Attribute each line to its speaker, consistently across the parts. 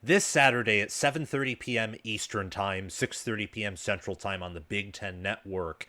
Speaker 1: This Saturday at 7:30 p.m. Eastern Time, 6:30 p.m. Central Time on the Big Ten Network,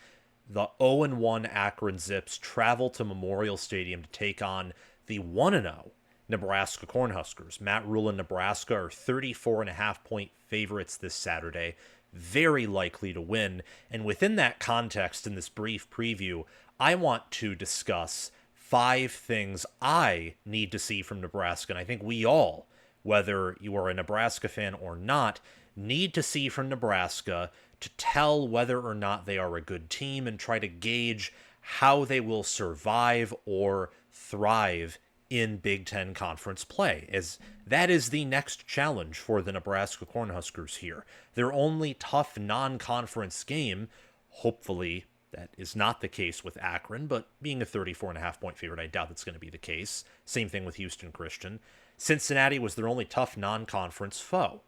Speaker 1: the 0-1 Akron Zips travel to Memorial Stadium to take on the 1-0 Nebraska Cornhuskers. Matt Rhule and Nebraska are 34.5-point favorites this Saturday, very likely to win. And within that context, in this brief preview, I want to discuss 5 things I need to see from Nebraska. And I think we all, whether you are a Nebraska fan or not, need to see from Nebraska to tell whether or not they are a good team and try to gauge how they will survive or thrive in Big Ten conference play, as that is the next challenge for the Nebraska Cornhuskers here. Their only tough non-conference game, hopefully that is not the case with Akron, but being a 34.5-point favorite, I doubt that's going to be the case. Same thing with Houston Christian. Cincinnati was their only tough non-conference foe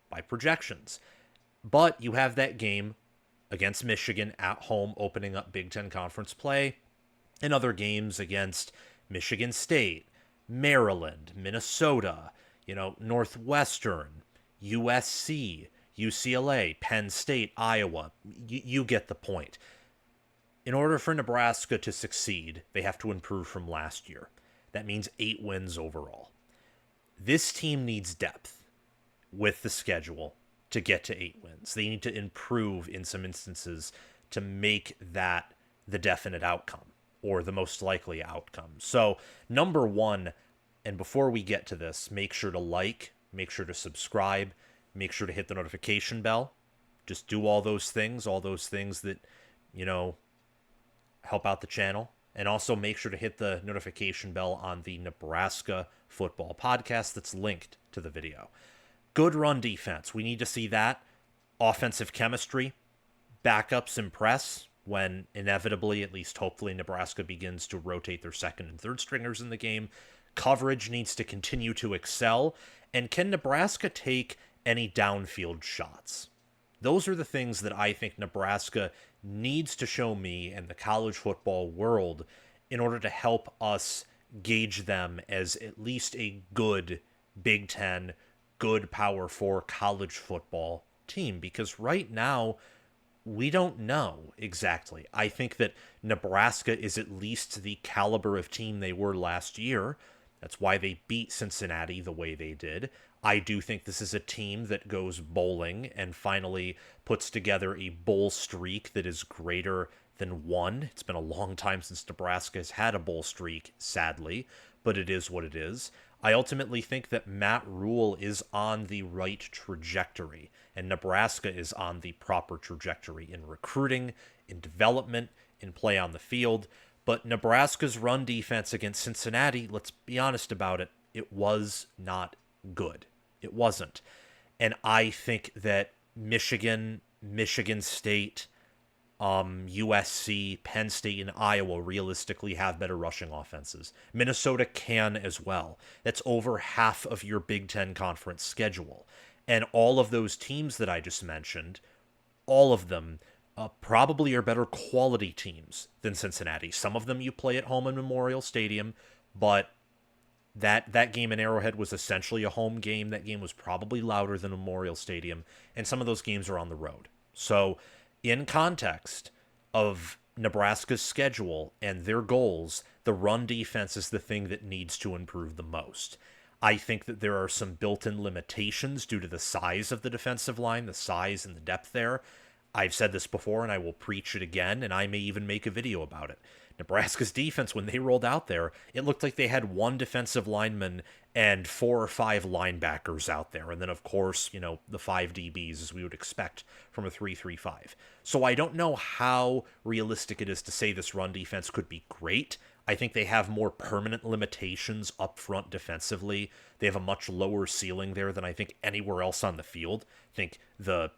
Speaker 1: by projections. But you have that game against Michigan at home opening up Big Ten conference play, and other games against Michigan State, Maryland, Minnesota, Northwestern, USC, UCLA, Penn State, Iowa. You get the point. In order for Nebraska to succeed, they have to improve from last year. That means 8 wins overall. This team needs depth with the schedule to get to 8 wins. They need to improve in some instances to make that the definite outcome or the most likely outcome. So, number one, and before we get to this, make sure to like, make sure to subscribe, make sure to hit the notification bell. Just do all those things that, help out the channel. And also make sure to hit the notification bell on the Nebraska Football podcast that's linked to the video. Good run defense. We need to see that. Offensive chemistry. Backups impress when inevitably, at least hopefully, Nebraska begins to rotate their second and third stringers in the game. Coverage needs to continue to excel. And can Nebraska take any downfield shots? Those are the things that I think Nebraska needs to show me and the college football world in order to help us gauge them as at least a good Big Ten, good Power 4 college football team. Because right now, we don't know exactly. I think that Nebraska is at least the caliber of team they were last year. That's why they beat Cincinnati the way they did. I do think this is a team that goes bowling and finally puts together a bowl streak that is greater than 1. It's been a long time since Nebraska has had a bowl streak, sadly, but it is what it is. I ultimately think that Matt Rhule is on the right trajectory, and Nebraska is on the proper trajectory in recruiting, in development, in play on the field. But Nebraska's run defense against Cincinnati, let's be honest about it, it was not good. It wasn't. And I think that Michigan State, USC, Penn State, and Iowa realistically have better rushing offenses. Minnesota can as well. That's over half of your Big Ten conference schedule. And all of those teams that I just mentioned, all of them probably are better quality teams than Cincinnati. Some of them you play at home in Memorial Stadium, but that game in Arrowhead was essentially a home game. That game was probably louder than Memorial Stadium, and some of those games are on the road. So, in context of Nebraska's schedule and their goals, the run defense is the thing that needs to improve the most. I think that there are some built-in limitations due to the size of the defensive line, the size and the depth there. I've said this before, and I will preach it again, and I may even make a video about it. Nebraska's defense, when they rolled out there, it looked like they had 1 defensive lineman and 4 or 5 linebackers out there. And then, of course, the 5 DBs, as we would expect from a 3-3-5. So I don't know how realistic it is to say this run defense could be great. I think they have more permanent limitations up front defensively. They have a much lower ceiling there than I think anywhere else on the field. I think the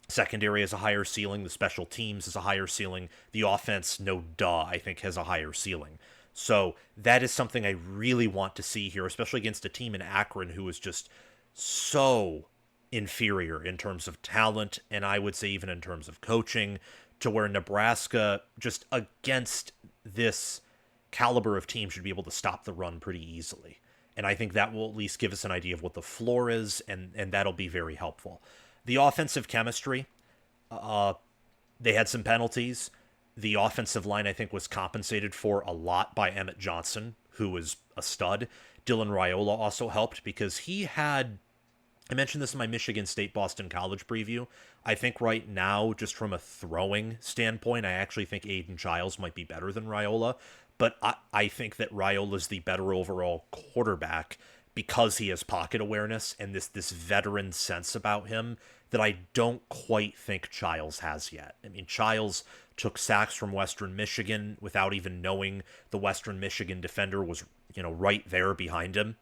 Speaker 1: secondary has a higher ceiling. The special teams has a higher ceiling. The offense, I think has a higher ceiling. So that is something I really want to see here, especially against a team in Akron who is just so inferior in terms of talent, and I would say even in terms of coaching, to where Nebraska, just against this caliber of team, should be able to stop the run pretty easily. And I think that will at least give us an idea of what the floor is, and that'll be very helpful. The offensive chemistry, they had some penalties. The offensive line, I think, was compensated for a lot by Emmett Johnson, who was a stud. Dylan Raiola also helped because he had, I mentioned this in my Michigan State Boston College preview. I think right now, just from a throwing standpoint, I actually think Aiden Childs might be better than Raiola. But I think that Raiola's the better overall quarterback because he has pocket awareness and this veteran sense about him that I don't quite think Childs has yet. I mean, Childs took sacks from Western Michigan without even knowing the Western Michigan defender was, right there behind him.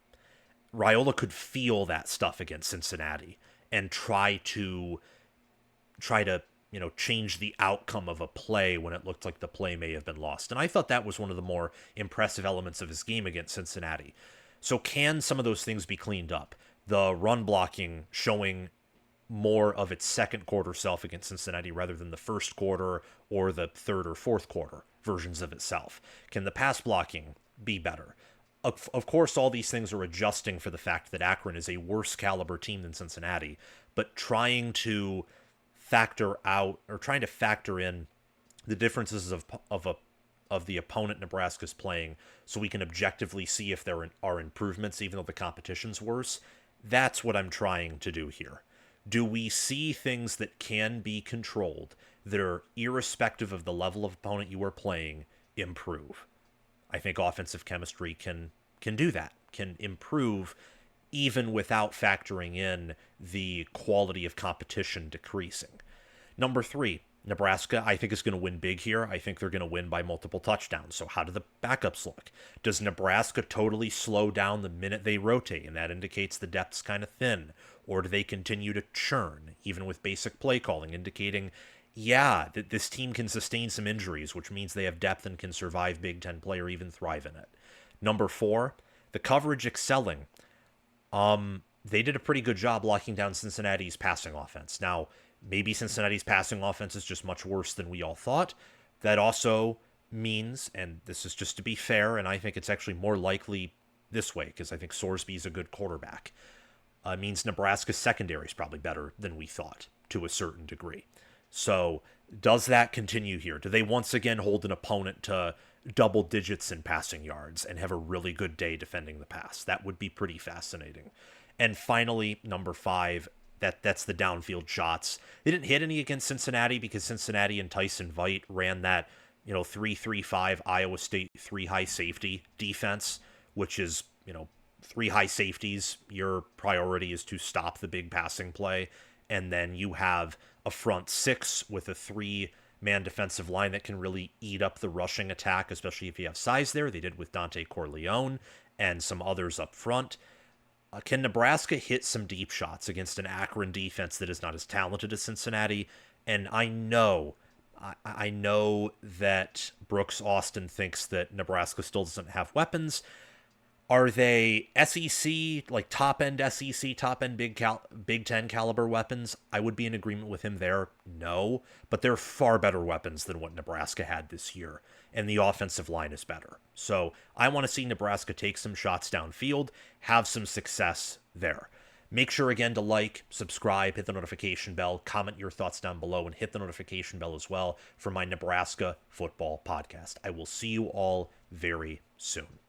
Speaker 1: Raiola could feel that stuff against Cincinnati and try to change the outcome of a play when it looked like the play may have been lost. And I thought that was one of the more impressive elements of his game against Cincinnati. So can some of those things be cleaned up? The run blocking showing more of its second quarter self against Cincinnati rather than the first quarter or the third or fourth quarter versions of itself. Can the pass blocking be better? Of course, all these things are adjusting for the fact that Akron is a worse caliber team than Cincinnati, but trying to factor in the differences of the opponent Nebraska's playing so we can objectively see if there are improvements even though the competition's worse. That's what I'm trying to do here. Do we see things that can be controlled that are irrespective of the level of opponent you are playing improve? I think offensive chemistry can do that, can improve even without factoring in the quality of competition decreasing. Number 3, Nebraska, I think, is going to win big here. I think they're going to win by multiple touchdowns. So how do the backups look? Does Nebraska totally slow down the minute they rotate, and that indicates the depth's kind of thin? Or do they continue to churn, even with basic play calling, indicating, that this team can sustain some injuries, which means they have depth and can survive Big Ten play or even thrive in it? Number 4, the coverage excelling. They did a pretty good job locking down Cincinnati's passing offense. Now, maybe Cincinnati's passing offense is just much worse than we all thought. That also means, and this is just to be fair, and I think it's actually more likely this way, because I think Sorsby's a good quarterback, means Nebraska's secondary is probably better than we thought to a certain degree. So does that continue here? Do they once again hold an opponent to double digits in passing yards and have a really good day defending the pass? That would be pretty fascinating. And finally, number 5, that's the downfield shots. They didn't hit any against Cincinnati because Cincinnati and Tyson Veit ran that 3-3-5 Iowa State 3 high safety defense, which is 3 high safeties. Your priority is to stop the big passing play, and then you have a front 6 with a 3-man defensive line that can really eat up the rushing attack, especially if you have size there. They did with Dante Corleone and some others up front. Can Nebraska hit some deep shots against an Akron defense that is not as talented as Cincinnati? And I know that Brooks Austin thinks that Nebraska still doesn't have weapons. Are they SEC, like top-end SEC, top-end Big Ten caliber weapons? I would be in agreement with him there. No, but they're far better weapons than what Nebraska had this year, and the offensive line is better. So I want to see Nebraska take some shots downfield, have some success there. Make sure, again, to like, subscribe, hit the notification bell, comment your thoughts down below, and hit the notification bell as well for my Nebraska football podcast. I will see you all very soon.